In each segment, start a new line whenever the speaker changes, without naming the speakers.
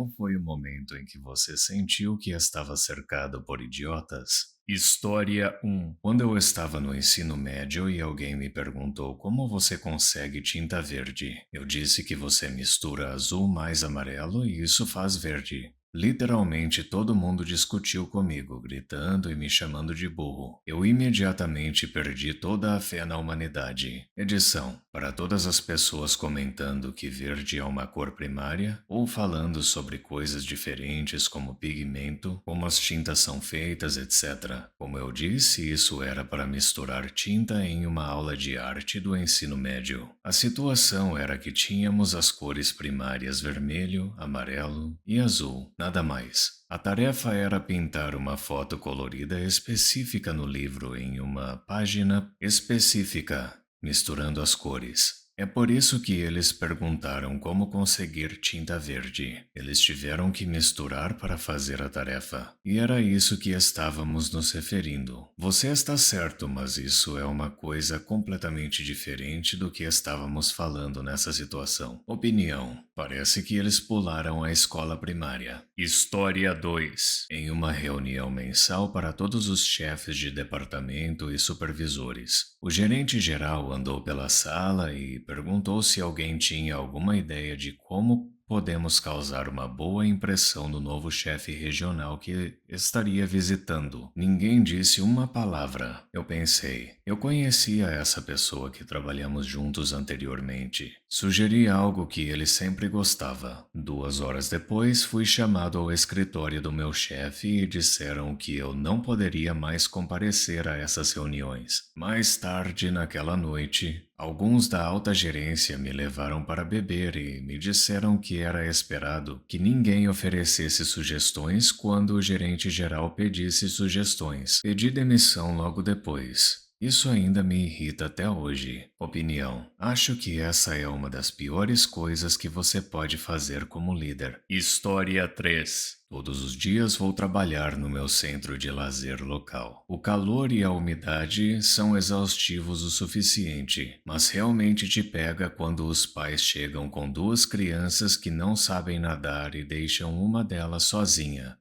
qual foi o momento em que você sentiu que estava cercado por idiotas? História um. Quando eu estava no ensino médio e alguém me perguntou como você consegue tinta verde, eu disse que você mistura azul mais amarelo e isso faz verde. Literalmente todo mundo discutiu comigo, gritando e me chamando de burro. Eu imediatamente perdi toda a fé na humanidade. Edição: para todas as pessoas comentando que verde é uma cor primária, ou falando sobre coisas diferentes como pigmento, como as tintas são feitas, etc. Como eu disse, isso era para misturar tinta em uma aula de arte do ensino médio. A situação era que tínhamos as cores primárias vermelho, amarelo e azul. Nada mais. A tarefa era pintar uma foto colorida específica no livro em uma página específica, misturando as cores. É por isso que eles perguntaram como conseguir tinta verde. Eles tiveram que misturar para fazer a tarefa. E era isso que estávamos nos referindo. Você está certo, mas isso é uma coisa completamente diferente do que estávamos falando nessa situação. Opinião: parece que eles pularam a escola primária. História 2. Em uma reunião mensal para todos os chefes de departamento e supervisores, o gerente geral andou pela sala e perguntou se alguém tinha alguma ideia de como podemos causar uma boa impressão no novo chefe regional que estaria visitando. Ninguém disse uma palavra. Eu pensei, eu conhecia essa pessoa que trabalhamos juntos anteriormente. Sugeri algo que ele sempre gostava. 2 horas depois, fui chamado ao escritório do meu chefe e disseram que eu não poderia mais comparecer a essas reuniões. Mais tarde naquela noite, alguns da alta gerência me levaram para beber e me disseram que era esperado que ninguém oferecesse sugestões quando o gerente geral pedisse sugestões. Pedi demissão logo depois. Isso ainda me irrita até hoje. Opinião: acho que essa é uma das piores coisas que você pode fazer como líder. História 3. Todos os dias vou trabalhar no meu centro de lazer local. O calor e a umidade são exaustivos o suficiente, mas realmente te pega quando os pais chegam com 2 crianças que não sabem nadar e deixam uma delas sozinha.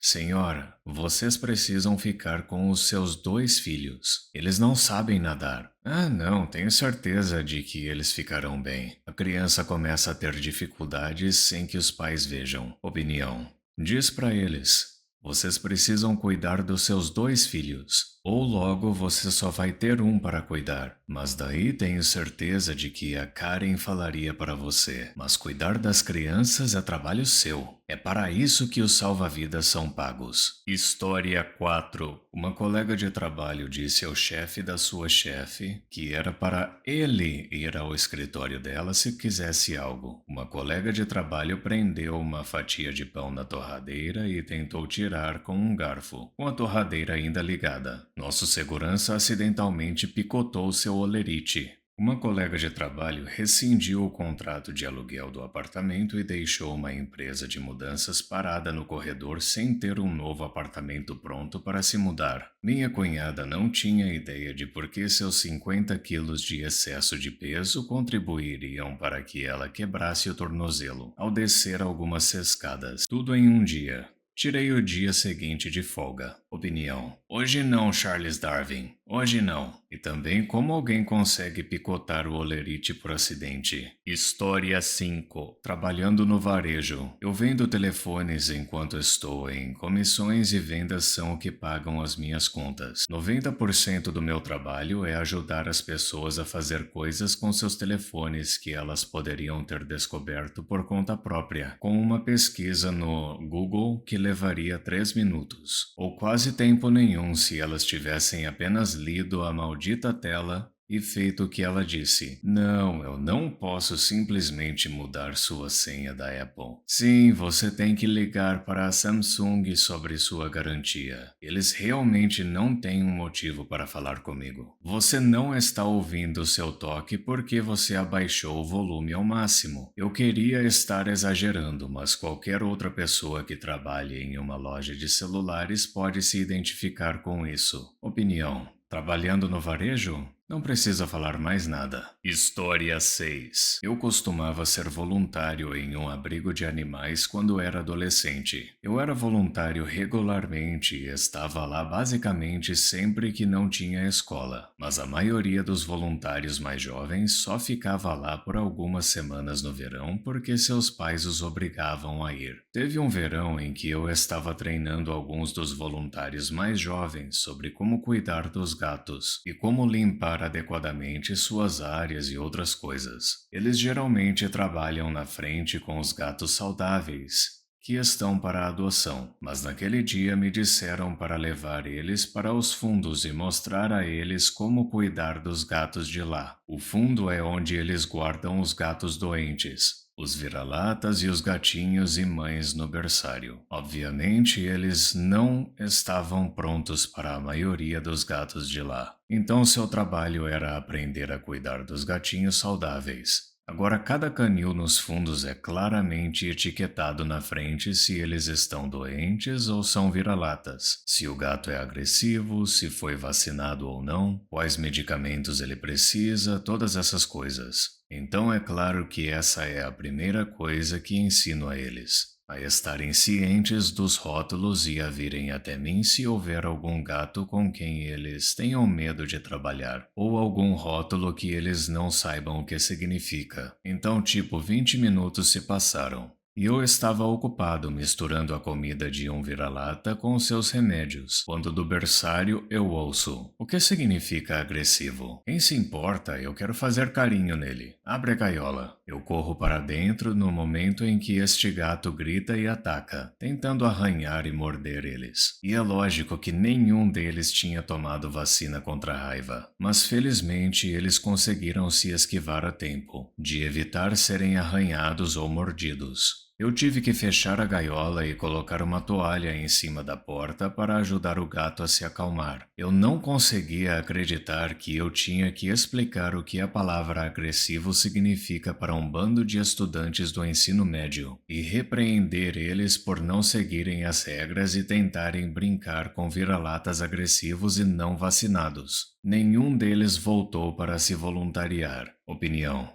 Senhora, vocês precisam ficar com os seus 2 filhos. Eles não sabem nadar. Ah, não, tenho certeza de que eles ficarão bem. A criança começa a ter dificuldades sem que os pais vejam. Opinião: diz para eles: vocês precisam cuidar dos seus 2 filhos. Ou logo você só vai ter um para cuidar. Mas daí tenho certeza de que a Karen falaria para você. Mas cuidar das crianças é trabalho seu. É para isso que os salva-vidas são pagos. História 4. Uma colega de trabalho disse ao chefe da sua chefe que era para ele ir ao escritório dela se quisesse algo. Uma colega de trabalho prendeu uma fatia de pão na torradeira e tentou tirar com um garfo, com a torradeira ainda ligada. Nosso segurança acidentalmente picotou seu olerite. Uma colega de trabalho rescindiu o contrato de aluguel do apartamento e deixou uma empresa de mudanças parada no corredor sem ter um novo apartamento pronto para se mudar. Minha cunhada não tinha ideia de por que seus 50 quilos de excesso de peso contribuiriam para que ela quebrasse o tornozelo ao descer algumas escadas. Tudo em um dia. Tirei o dia seguinte de folga. Opinião: hoje não, Charles Darwin. Hoje não. E também como alguém consegue picotar o olerite por acidente. História 5. Trabalhando no varejo. Eu vendo telefones enquanto estou em comissões e vendas são o que pagam as minhas contas. 90% do meu trabalho é ajudar as pessoas a fazer coisas com seus telefones que elas poderiam ter descoberto por conta própria, com uma pesquisa no Google que levaria 3 minutos, ou quase tempo nenhum se elas tivessem apenas lido a maldita tela e feito o que ela disse. Não, eu não posso simplesmente mudar sua senha da Apple. Sim, você tem que ligar para a Samsung sobre sua garantia. Eles realmente não têm um motivo para falar comigo. Você não está ouvindo seu toque porque você abaixou o volume ao máximo. Eu queria estar exagerando, mas qualquer outra pessoa que trabalhe em uma loja de celulares pode se identificar com isso. Opinião: trabalhando no varejo? Não precisa falar mais nada. História 6. Eu costumava ser voluntário em um abrigo de animais quando era adolescente. Eu era voluntário regularmente e estava lá basicamente sempre que não tinha escola. Mas a maioria dos voluntários mais jovens só ficava lá por algumas semanas no verão porque seus pais os obrigavam a ir. Teve um verão em que eu estava treinando alguns dos voluntários mais jovens sobre como cuidar dos gatos e como limpar adequadamente suas áreas e outras coisas. Eles geralmente trabalham na frente com os gatos saudáveis que estão para adoção, mas naquele dia me disseram para levar eles para os fundos e mostrar a eles como cuidar dos gatos de lá. O fundo é onde eles guardam os gatos doentes, os vira-latas e os gatinhos e mães no berçário. Obviamente, eles não estavam prontos para a maioria dos gatos de lá. Então, seu trabalho era aprender a cuidar dos gatinhos saudáveis. Agora, cada canil nos fundos é claramente etiquetado na frente se eles estão doentes ou são vira-latas, se o gato é agressivo, se foi vacinado ou não, quais medicamentos ele precisa, todas essas coisas. Então é claro que essa é a primeira coisa que ensino a eles. A estarem cientes dos rótulos e a virem até mim se houver algum gato com quem eles tenham medo de trabalhar, ou algum rótulo que eles não saibam o que significa. Então, 20 minutos se passaram. E eu estava ocupado misturando a comida de um vira-lata com seus remédios, quando do berçário eu ouço: "O que significa agressivo? Quem se importa? Eu quero fazer carinho nele. Abre a gaiola." Eu corro para dentro no momento em que este gato grita e ataca, tentando arranhar e morder eles. E é lógico que nenhum deles tinha tomado vacina contra a raiva, mas felizmente eles conseguiram se esquivar a tempo, de evitar serem arranhados ou mordidos. Eu tive que fechar a gaiola e colocar uma toalha em cima da porta para ajudar o gato a se acalmar. Eu não conseguia acreditar que eu tinha que explicar o que a palavra agressivo significa para um bando de estudantes do ensino médio e repreender eles por não seguirem as regras e tentarem brincar com vira-latas agressivos e não vacinados. Nenhum deles voltou para se voluntariar. Opinião: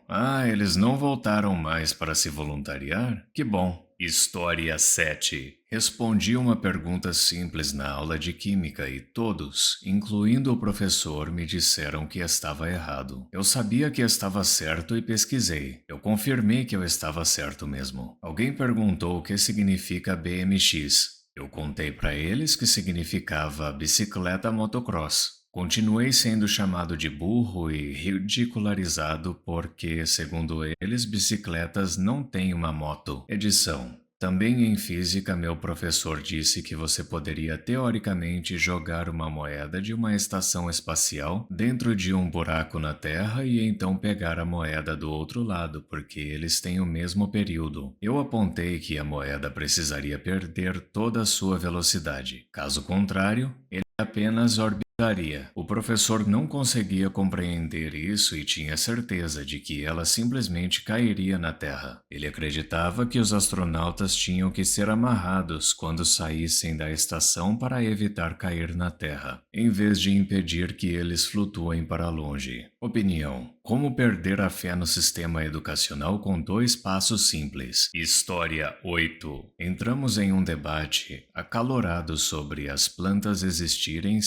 eles não voltaram mais para se voluntariar? Que bom. História 7. Respondi uma pergunta simples na aula de química e todos, incluindo o professor, me disseram que estava errado. Eu sabia que estava certo e pesquisei. Eu confirmei que eu estava certo mesmo. Alguém perguntou o que significa BMX. Eu contei para eles que significava bicicleta motocross. Continuei sendo chamado de burro e ridicularizado porque, segundo eles, bicicletas não têm uma moto. Edição. Também em física, meu professor disse que você poderia teoricamente jogar uma moeda de uma estação espacial dentro de um buraco na Terra e então pegar a moeda do outro lado, porque eles têm o mesmo período. Eu apontei que a moeda precisaria perder toda a sua velocidade. Caso contrário, ele apenas orbitaria. O professor não conseguia compreender isso e tinha certeza de que ela simplesmente cairia na Terra. Ele acreditava que os astronautas tinham que ser amarrados quando saíssem da estação para evitar cair na Terra, em vez de impedir que eles flutuem para longe. Opinião: como perder a fé no sistema educacional com 2 passos simples. História 8. Entramos em um debate acalorado sobre as plantas existirem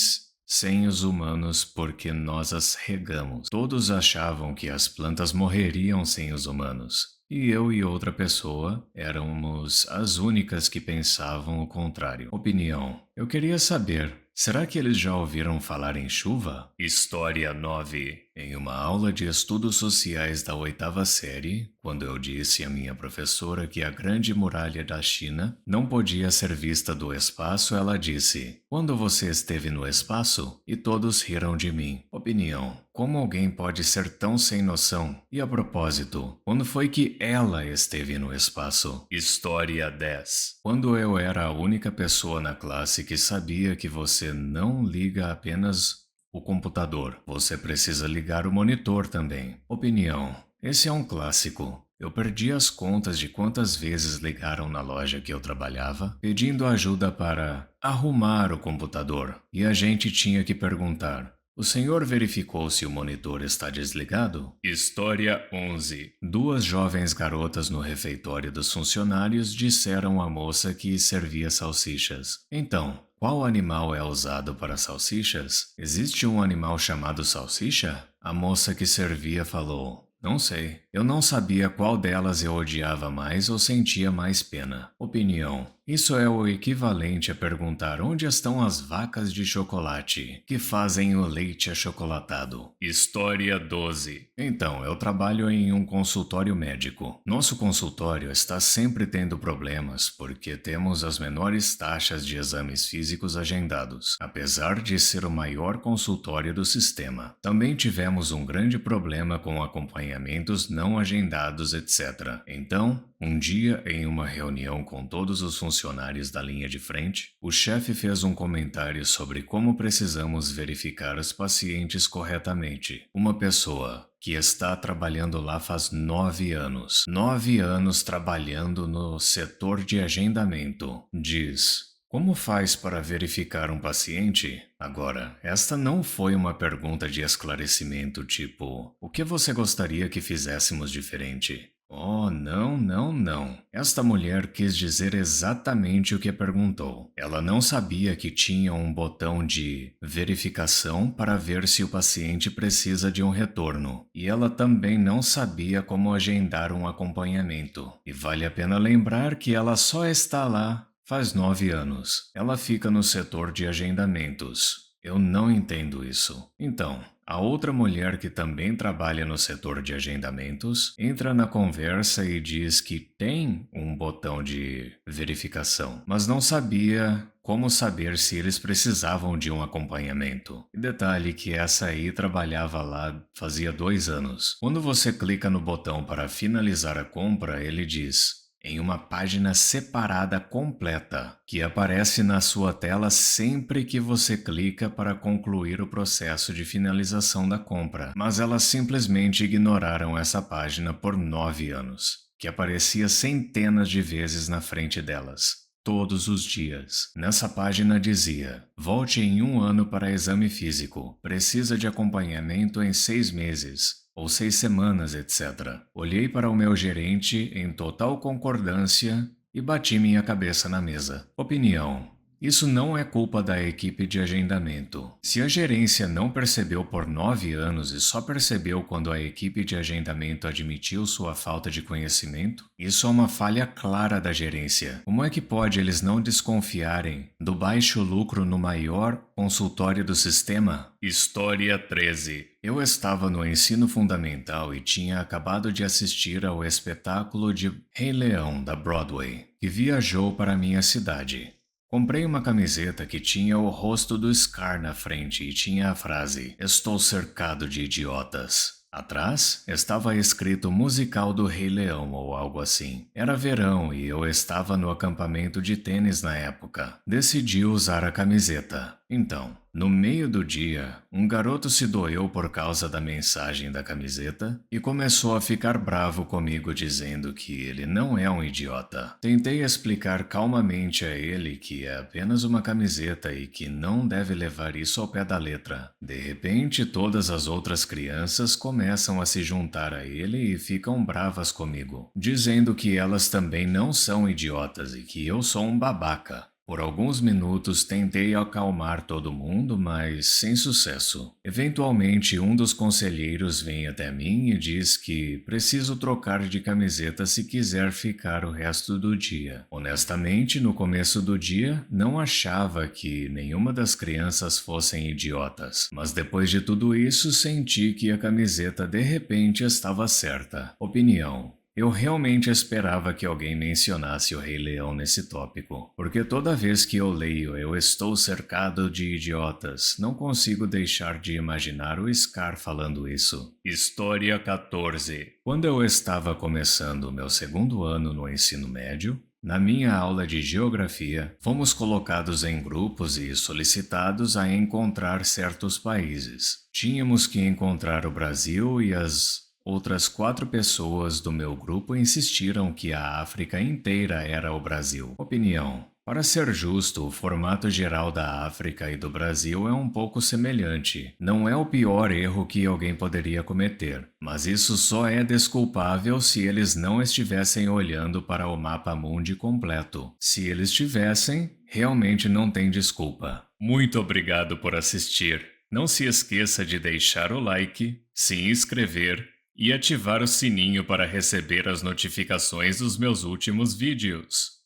sem os humanos porque nós as regamos. Todos achavam que as plantas morreriam sem os humanos. E eu e outra pessoa éramos as únicas que pensavam o contrário. Opinião: eu queria saber, será que eles já ouviram falar em chuva? História 9. Em uma aula de estudos sociais da 8ª série, quando eu disse à minha professora que a Grande Muralha da China não podia ser vista do espaço, ela disse: "Quando você esteve no espaço?" E todos riram de mim. Opinião: como alguém pode ser tão sem noção? E a propósito, quando foi que ela esteve no espaço? História 10. Quando eu era a única pessoa na classe que sabia que você não liga apenas o computador, você precisa ligar o monitor também. Opinião: esse é um clássico. Eu perdi as contas de quantas vezes ligaram na loja que eu trabalhava, pedindo ajuda para arrumar o computador. E a gente tinha que perguntar: O senhor verificou se o monitor está desligado? História 11. Duas jovens garotas no refeitório dos funcionários disseram à moça que servia salsichas. Então, qual animal é usado para salsichas? Existe um animal chamado salsicha? A moça que servia falou. Não sei. Eu não sabia qual delas eu odiava mais ou sentia mais pena. Opinião. Isso é o equivalente a perguntar onde estão as vacas de chocolate que fazem o leite achocolatado. História 12. Então, eu trabalho em um consultório médico. Nosso consultório está sempre tendo problemas porque temos as menores taxas de exames físicos agendados, apesar de ser o maior consultório do sistema. Também tivemos um grande problema com acompanhamentos não agendados, etc. Então, um dia, em uma reunião com todos os funcionários da linha de frente, o chefe fez um comentário sobre como precisamos verificar os pacientes corretamente. Uma pessoa que está trabalhando lá faz 9 anos. 9 anos trabalhando no setor de agendamento. Diz: como faz para verificar um paciente? Agora, esta não foi uma pergunta de esclarecimento tipo: o que você gostaria que fizéssemos diferente? Oh, não, não, não. Esta mulher quis dizer exatamente o que perguntou. Ela não sabia que tinha um botão de verificação para ver se o paciente precisa de um retorno. E ela também não sabia como agendar um acompanhamento. E vale a pena lembrar que ela só está lá faz 9 anos. Ela fica no setor de agendamentos. Eu não entendo isso. Então, a outra mulher que também trabalha no setor de agendamentos entra na conversa e diz que tem um botão de verificação, mas não sabia como saber se eles precisavam de um acompanhamento. E detalhe que essa aí trabalhava lá fazia 2 anos. Quando você clica no botão para finalizar a compra, ele diz: em uma página separada completa, que aparece na sua tela sempre que você clica para concluir o processo de finalização da compra. Mas elas simplesmente ignoraram essa página por 9 anos, que aparecia centenas de vezes na frente delas. Todos os dias. Nessa página dizia: volte em 1 ano para exame físico. Precisa de acompanhamento em 6 meses. Ou 6 semanas, etc. Olhei para o meu gerente em total concordância e bati minha cabeça na mesa. Opinião. Isso não é culpa da equipe de agendamento. Se a gerência não percebeu por 9 anos e só percebeu quando a equipe de agendamento admitiu sua falta de conhecimento, isso é uma falha clara da gerência. Como é que pode eles não desconfiarem do baixo lucro no maior consultório do sistema? História 13. Eu estava no ensino fundamental e tinha acabado de assistir ao espetáculo de Rei Leão da Broadway, que viajou para minha cidade. Comprei uma camiseta que tinha o rosto do Scar na frente e tinha a frase: estou cercado de idiotas. Atrás estava escrito musical do Rei Leão ou algo assim. Era verão e eu estava no acampamento de tênis na época. Decidi usar a camiseta. Então, no meio do dia, um garoto se doeu por causa da mensagem da camiseta e começou a ficar bravo comigo dizendo que ele não é um idiota. Tentei explicar calmamente a ele que é apenas uma camiseta e que não deve levar isso ao pé da letra. De repente, todas as outras crianças começam a se juntar a ele e ficam bravas comigo, dizendo que elas também não são idiotas e que eu sou um babaca. Por alguns minutos tentei acalmar todo mundo, mas sem sucesso. Eventualmente, um dos conselheiros vem até mim e diz que preciso trocar de camiseta se quiser ficar o resto do dia. Honestamente, no começo do dia, não achava que nenhuma das crianças fossem idiotas, mas depois de tudo isso, senti que a camiseta de repente estava certa. Opinião. Eu realmente esperava que alguém mencionasse o Rei Leão nesse tópico, porque toda vez que eu leio eu estou cercado de idiotas, não consigo deixar de imaginar o Scar falando isso. História 14. Quando eu estava começando o meu 2º ano no ensino médio, na minha aula de geografia, fomos colocados em grupos e solicitados a encontrar certos países. Tínhamos que encontrar o Brasil e as outras 4 pessoas do meu grupo insistiram que a África inteira era o Brasil. Opinião. Para ser justo, o formato geral da África e do Brasil é um pouco semelhante. Não é o pior erro que alguém poderia cometer, mas isso só é desculpável se eles não estivessem olhando para o mapa mundi completo. Se eles tivessem, realmente não tem desculpa. Muito obrigado por assistir. Não se esqueça de deixar o like, se inscrever e ativar o sininho para receber as notificações dos meus últimos vídeos.